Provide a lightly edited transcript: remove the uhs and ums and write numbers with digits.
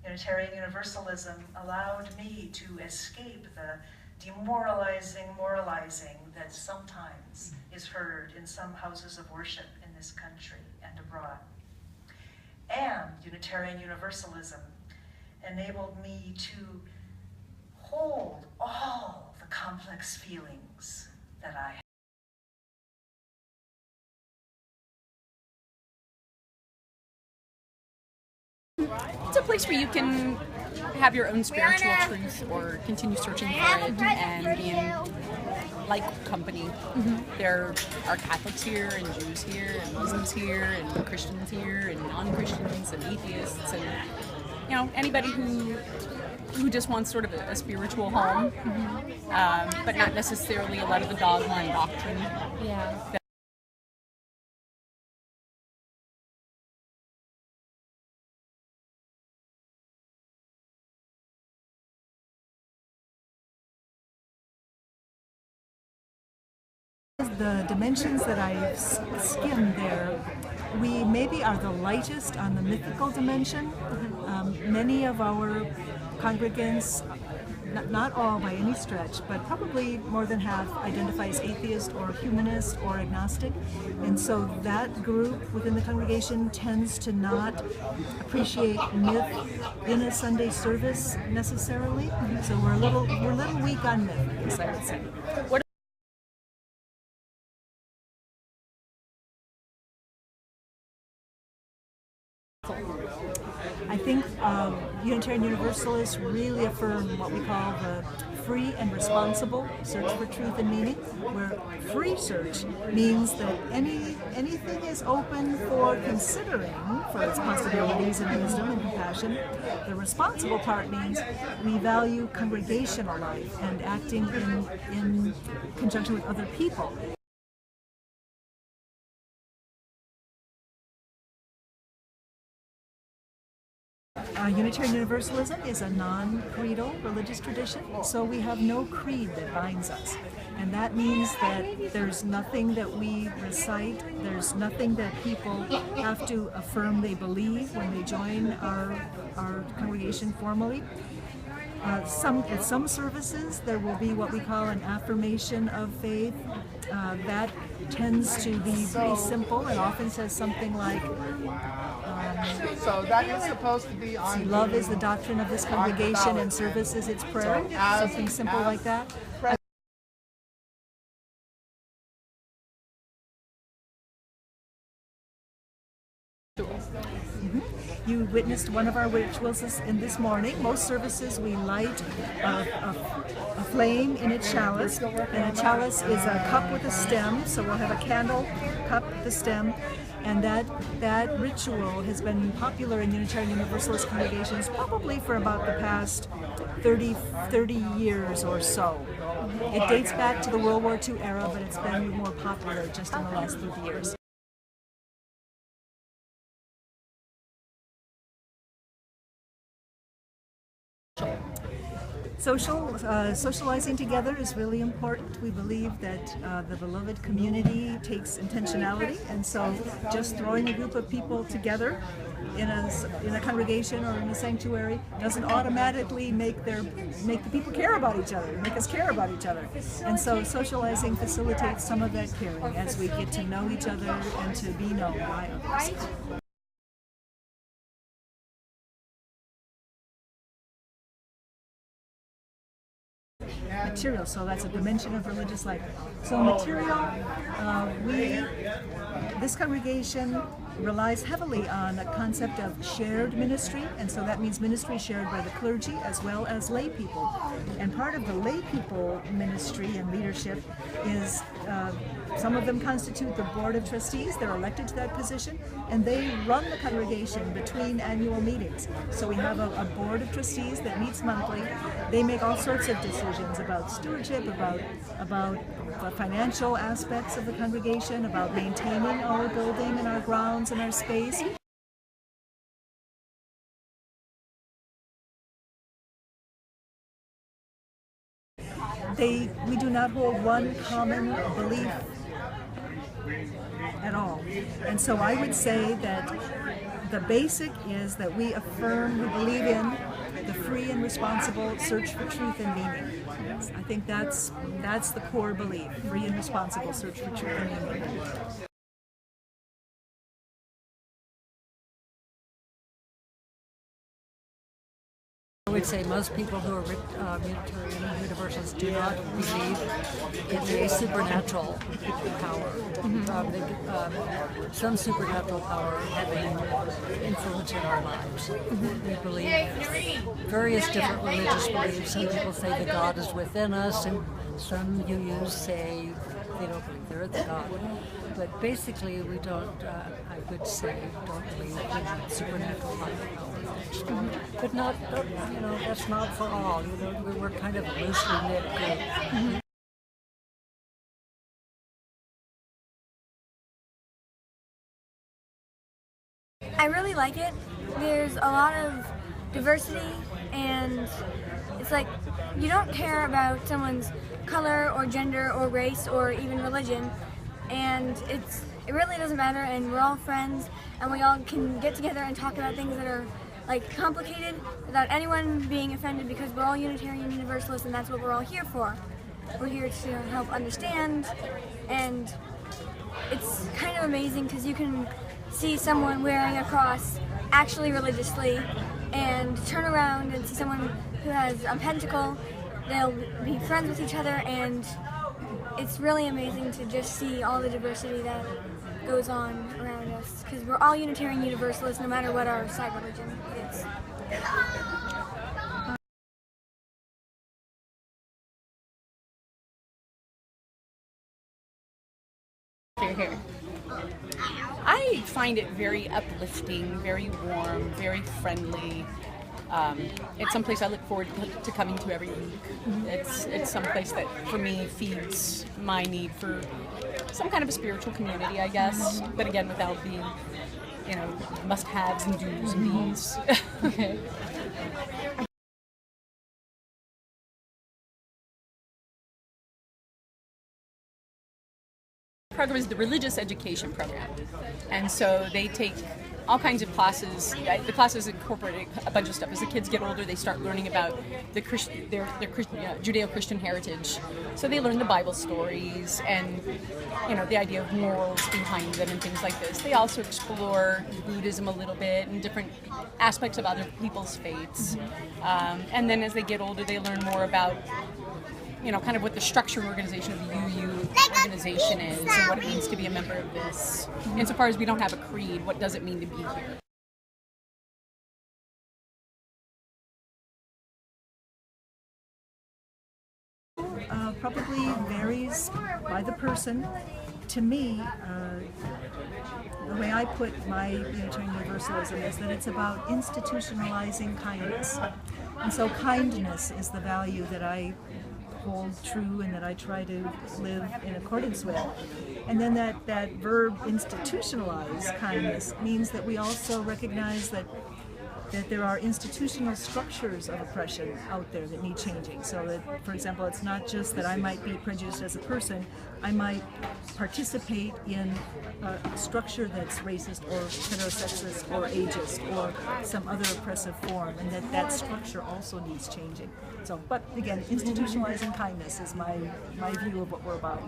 Unitarian Universalism allowed me to escape the demoralizing moralizing that sometimes is heard in some houses of worship in this country and abroad. And Unitarian Universalism enabled me to hold all the complex feelings that I have. It's a place where you can have your own spiritual truth or continue searching for it and be in like company. There are Catholics here and Jews here and Muslims here and Christians here and non-Christians and atheists and, you know, anybody who just wants sort of a spiritual home, but not necessarily a lot of the dogma and doctrine. Yeah. The dimensions that I've skimmed there, we maybe are the lightest on the mythical dimension. Many of our congregants, not all by any stretch, but probably more than half identify as atheist or humanist or agnostic. And so that group within the congregation tends to not appreciate myth in a Sunday service necessarily. So we're a little weak on myth, I guess I would say. I think Unitarian Universalists really affirm what we call the free and responsible search for truth and meaning, where free search means that anything is open for considering for its possibilities and wisdom and compassion. The responsible part means we value congregational life and acting in conjunction with other people. Unitarian Universalism is a non-creedal religious tradition, so we have no creed that binds us. And that means that there's nothing that we recite, there's nothing that people have to affirm they believe when they join our congregation formally. At some services, there will be what we call an affirmation of faith. That tends to be pretty simple and often says something like, so that is supposed to be on. Love is the doctrine of this congregation and service is its prayer. Something simple like that. You witnessed one of our rituals this morning. Most services we light a flame in a chalice, and a chalice is a cup with a stem, so we'll have a candle, cup, the stem, and that ritual has been popular in Unitarian Universalist congregations probably for about the past 30 years or so. It dates back to the World War II era, but it's been more popular just in the last 30 years. Socializing together is really important. We believe that the beloved community takes intentionality, and so just throwing a group of people together in a congregation or in a sanctuary doesn't automatically make the people care about each other, make us care about each other. And so socializing facilitates some of that caring as we get to know each other and to be known by others. Material, so that's a dimension of religious life. So material, this congregation relies heavily on a concept of shared ministry, and so that means ministry shared by the clergy as well as lay people. And part of the lay people ministry and leadership is some of them constitute the board of trustees. They're elected to that position, and they run the congregation between annual meetings. So we have a board of trustees that meets monthly. They make all sorts of decisions about stewardship, about the financial aspects of the congregation, about maintaining our building and our grounds and our space. We do not hold one common belief at all. And so I would say that the basic is that we affirm, we believe in the free and responsible search for truth and meaning. I think that's the core belief, free and responsible search for truth and meaning. I would say most people who are Unitarian Universalists do not believe in a supernatural power. Some supernatural power having influence in our lives. We believe various different religious beliefs. Some people say that God is within us, and some UUs say they don't believe there is a God. But basically, we don't, I would say, don't believe in supernatural power. But not, that's not for all. We're kind of a loosely knit group. I really like it. There's a lot of diversity, and it's like you don't care about someone's color or gender or race or even religion, and it really doesn't matter, and we're all friends, and we all can get together and talk about things that are like complicated without anyone being offended, because we're all Unitarian Universalists, and that's what we're all here for. We're here to help understand, and it's kind of amazing because you can see someone wearing a cross actually religiously, and turn around and see someone who has a pentacle. They'll be friends with each other, and it's really amazing to just see all the diversity that goes on around us, because we're all Unitarian Universalists no matter what our side religion is. Here. I find it very uplifting, very warm, very friendly. It's someplace I look forward to coming to every week. It's someplace that, for me, feeds my need for some kind of a spiritual community, I guess. But again, without being, must-haves and do's and don'ts. Okay. Program is the religious education program, and so they take all kinds of classes. The classes incorporate a bunch of stuff. As the kids get older, they start learning about their Judeo-Christian heritage. So they learn the Bible stories and the idea of morals behind them and things like this. They also explore Buddhism a little bit and different aspects of other people's faiths. And then as they get older, they learn more about kind of what the structure and organization of the UU organization is and what it means to be a member of this. Insofar as we don't have a creed, what does it mean to be here? Probably varies by the person. To me, the way I put my Unitarian Universalism is that it's about institutionalizing kindness. And so kindness is the value that I hold true and that I try to live in accordance with. And then that verb institutionalize kindness means that we also recognize that there are institutional structures of oppression out there that need changing. So that, for example, it's not just that I might be prejudiced as a person, I might participate in a structure that's racist or heterosexist or ageist or some other oppressive form, and that structure also needs changing. So, but again, institutionalizing kindness is my view of what we're about.